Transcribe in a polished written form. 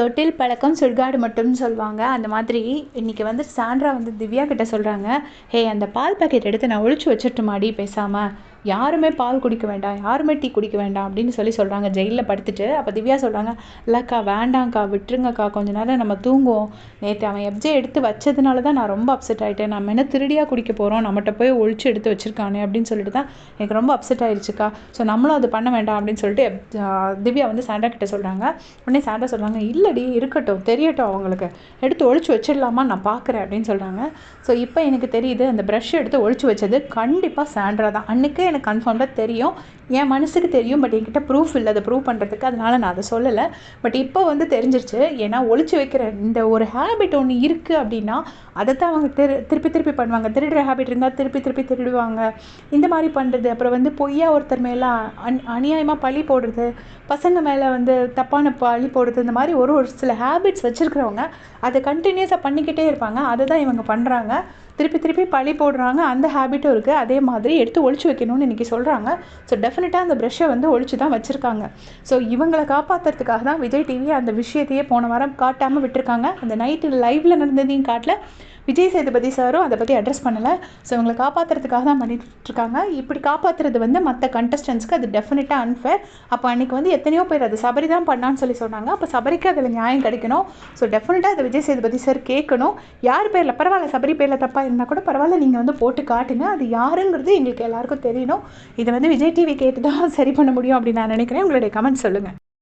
தொட்டில் பழக்கம் சுடுகாடு மட்டும்னு சொல்லுவாங்க. அந்த மாதிரி இன்றைக்கி வந்து சாண்ட்ரா வந்து திவ்யா கிட்ட சொல்கிறாங்க, ஹே அந்த பால் பாக்கெட் எடுத்து நான் ஒழிச்சு வச்சுட்டுமாடி பேசாமல், யாருமே பால் குடிக்க வேண்டாம், யாருமே டீ குடிக்க வேண்டாம் அப்படின்னு சொல்கிறாங்க ஜெயிலில் படுத்துட்டு. அப்போ திவ்யா சொல்கிறாங்க, இல்லைக்கா வேண்டாங்க்கா, விட்டுருங்கக்கா, கொஞ்ச நேரம் நம்ம தூங்குவோம். நேற்று அவன் எப்ஜே எடுத்து வச்சதுனால தான் நான் ரொம்ப அப்செட் ஆகிட்டேன். நம்ம என்ன திருடியாக குடிக்க போகிறோம், நம்மகிட்ட போய் ஒழிச்சு எடுத்து வச்சுருக்கானே அப்படின்னு சொல்லிட்டு தான் எனக்கு ரொம்ப அப்செட் ஆகிடுச்சுக்கா. ஸோ நம்மளும் அது பண்ண வேண்டாம் அப்படின்னு சொல்லிட்டு திவ்யா வந்து சாண்ட்ரா கிட்ட சொல்கிறாங்க. உடனே சாண்ட்ரா சொல்கிறாங்க, இல்லடி இருக்கட்டும், தெரியட்டும், அவங்களுக்கு எடுத்து ஒழிச்சு வச்சிடலாமா, நான் பார்க்குறேன் அப்படின்னு சொல்கிறாங்க. ஸோ இப்போ எனக்கு தெரியுது, அந்த ப்ரஷ் எடுத்து ஒழிச்சு வச்சது கண்டிப்பாக சாண்ட்ரா தான். அன்றைக்கே எனக்கு கன்ஃபார்ம்டாக தெரியும், என் மனசுக்கு தெரியும். பட் என்கிட்ட ப்ரூஃப் இல்லை அதை ப்ரூவ் பண்ணுறதுக்கு, அதனால் நான் அதை சொல்லலை. பட் இப்போ வந்து தெரிஞ்சிருச்சு. ஏன்னா ஒழிச்சு வைக்கிற இந்த ஒரு ஹேபிட் ஒன்று இருக்குது அப்படின்னா அதை தான் அவங்க திருப்பி திருப்பி பண்ணுவாங்க. திருடுற ஹேபிட் இருந்தால் திருப்பி திருப்பி திருடுவாங்க. இந்த மாதிரி பண்ணுறது, அப்புறம் வந்து பொய்யா ஒருத்தர் மேலே அநியாயமாக பழி போடுறது, பசங்க மேலே வந்து தப்பான பழி போடுறது, இந்த மாதிரி ஒரு சில ஹேபிட்ஸ் வச்சுருக்கிறவங்க அதை கண்டினியூஸாக பண்ணிக்கிட்டே இருப்பாங்க. அதை தான் இவங்க பண்ணுறாங்க. திருப்பி திருப்பி பழி போடுறாங்க. அந்த ஹேபிட்டும் இருக்குது. அதே மாதிரி எடுத்து ஒழிச்சு வைக்கணும்னு இன்றைக்கி சொல்கிறாங்க. ஸோ டெஃபினட்டாக அந்த ப்ரெஷ்ஷை வந்து ஒழிச்சு தான் வச்சுருக்காங்க. ஸோ இவங்களை காப்பாற்றுறதுக்காக தான் விஜய் டிவி அந்த விஷயத்தையே போன வாரம் காட்டாமல் விட்டுருக்காங்க. அந்த நைட்டு லைவில் நடந்ததையும் காட்டல. விஜய் சேதுபதி சாரும் அதை பற்றி அட்ரஸ் பண்ணலை. ஸோ இவங்களை காப்பாற்றுறதுக்காக தான் பண்ணிட்டுருக்காங்க. இப்படி காப்பாற்றுறது வந்து மற்ற கண்டஸ்டன்ஸ்க்கு அது டெஃபினட்டாக அன்ஃபேர். அப்போ அன்றைக்கி வந்து எத்தனையோ பேர் அது சபரி தான் பண்ணான்னு சொன்னாங்க. அப்போ சபரிக்கு அதில் நியாயம் கிடைக்கணும். ஸோ டெஃபினட்டாக அதை விஜய் சேதுபதி சார் கேட்கணும். யார் பேரில் பரவாயில்ல, சபரி பேரில் தப்பாக இருந்தால் கூட பரவாயில்ல, நீங்கள் வந்து போட்டு காட்டுங்க, அது யாருங்கிறது எங்களுக்கு எல்லாருக்கும் தெரியணும். இதை வந்து விஜய் டிவி கேட்டு தான் சரி பண்ண முடியும் அப்படின்னு நான் நினைக்கிறேன். உங்களுடைய கமெண்ட் சொல்லுங்கள்.